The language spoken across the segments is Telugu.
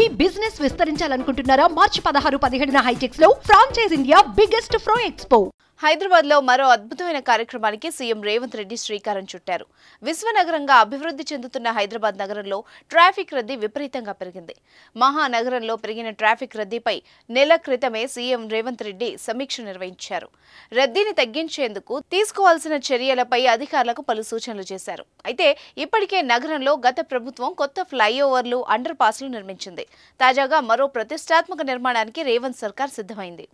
మీ బిజినెస్ విస్తరించాలనుకుంటున్నారా? మార్చి 16-17 హైటెక్స్ లో franchise India biggest ఫ్రో expo. Hyderabad లో మరో అద్భుతమైన కార్యక్రమానికి సీఎం రేవంత్ రెడ్డి శ్రీకారం చుట్టారు. విశ్వనగరంగా అభివృద్ధి చెందుతున్న హైదరాబాద్ నగరంలో ట్రాఫిక్ రద్దీ విపరీతంగా పెరిగింది. మహానగరంలో పెరిగిన ట్రాఫిక్ రద్దీపై నెల క్రితమే సీఎం రేవంత్ రెడ్డి సమీక్ష నిర్వహించారు. రద్దీని తగ్గించేందుకు తీసుకోవాల్సిన చర్యలపై అధికారులకు పలు సూచనలు చేశారు. అయితే ఇప్పటికే నగరంలో గత ప్రభుత్వం కొత్త ఫ్లైఓవర్లు, అండర్ పాస్లు నిర్మించింది. తాజాగా మరో ప్రతిష్టాత్మక నిర్మాణానికి రేవంత్ సర్కార్ సిద్ధమైంది.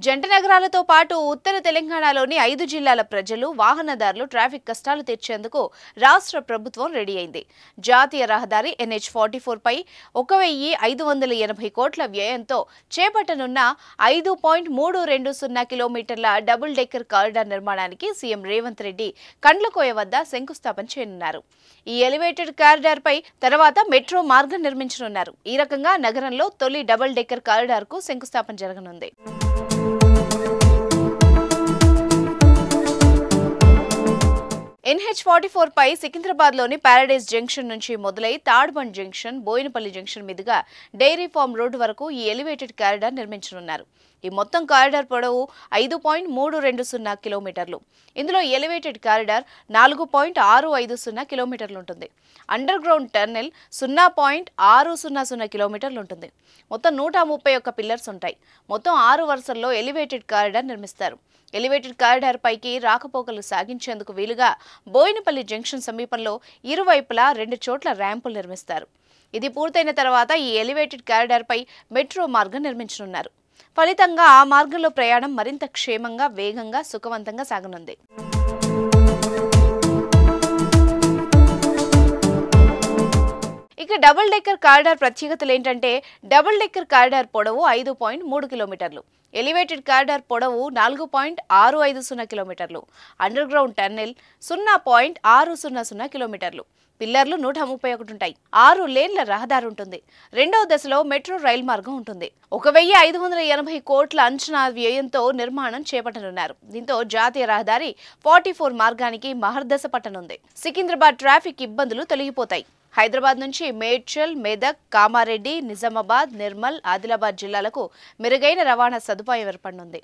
జంట నగరాలతో పాటు ఉత్తర తెలంగాణలోని 5 జిల్లాల ప్రజలు, వాహనదారులు ట్రాఫిక్ కష్టాలు తీర్చేందుకు రాష్ట్ర ప్రభుత్వం రెడీ అయింది. జాతీయ రహదారి NH-44 పై 1580 కోట్ల వ్యయంతో చేపట్టనున్న 5.320 కిలోమీటర్ల డబుల్ డెక్కర్ కారిడార్ నిర్మాణానికి సీఎం రేవంత్ రెడ్డి కండ్లకోయ వద్ద శంకుస్థాపన చేయనున్నారు. ఈ ఎలివేటెడ్ కారిడార్ పై తర్వాత మెట్రో మార్గం నిర్మించనున్నారు. ఈ రకంగా నగరంలో తొలి డబుల్ డెక్కర్ కారిడార్ కు శంకుస్థాపన జరగనుంది. NH-44 పై సికింద్రాబాద్ లోని పారడైజ్ జంక్షన్ నుంచి మొదలై తాడ్బండ్ జంక్షన్, బోయినపల్లి జంక్షన్ మీదుగా డైరీ ఫార్మ్ రోడ్డు వరకు ఈ ఎలివేటెడ్ కారిడార్ నిర్మించనున్నారు. ఈ మొత్తం కారిడార్ పొడవు 5.320 కిలోమీటర్లు. ఇందులో ఎలివేటెడ్ కారిడార్ 4.650 కిలోమీటర్లు ఉంటుంది. అండర్ గ్రౌండ్ టన్నెల్ 0.600 కిలోమీటర్లు ఉంటుంది. మొత్తం 131 పిల్లర్స్ ఉంటాయి. మొత్తం 6 వరుసల్లో ఎలివేటెడ్ కారిడార్ నిర్మిస్తారు. ఎలివేటెడ్ కారిడార్ పైకి రాకపోకలు సాగించేందుకు వీలుగా బోయినపల్లి జంక్షన్ సమీపంలో ఇరువైపులా 2 చోట్ల ర్యాంపులు నిర్మిస్తారు. ఇది పూర్తయిన తర్వాత ఈ ఎలివేటెడ్ కారిడార్ పై మెట్రో మార్గం నిర్మించనున్నారు. ఫలితంగా ఆ మార్గంలో ప్రయాణం మరింత క్షేమంగా, వేగంగా, సుఖవంతంగా సాగనుంది. ఇక డబుల్ డెక్కర్ కారిడార్ ప్రత్యేకతలు ఏంటంటే, డబుల్ డెక్కర్ కారిడార్ పొడవు 5.3 కిలోమీటర్లు, ఎలివేటెడ్ కారిడార్ పొడవు 4.650 కిలోమీటర్లు, అండర్ గ్రౌండ్ టన్నెల్ 0.600 కిలోమీటర్లు, పిల్లర్లు 131 ఉంటాయి. 6 లేన్ల రహదారి ఉంటుంది. రెండవ దశలో మెట్రో రైలు మార్గం ఉంటుంది. 1580 కోట్ల అంచనా వ్యయంతో నిర్మాణం చేపట్టనున్నారు. దీంతో జాతీయ రహదారి 44 మార్గానికి మహర్దశ పట్టనుంది. సికింద్రాబాద్ ట్రాఫిక్ ఇబ్బందులు తొలగిపోతాయి. హైదరాబాద్ నుంచి మేడ్చల్, మెదక్, కామారెడ్డి, నిజామాబాద్, నిర్మల్, ఆదిలాబాద్ జిల్లాలకు మెరుగైన రవాణా సదుపాయం ఏర్పడనుంది.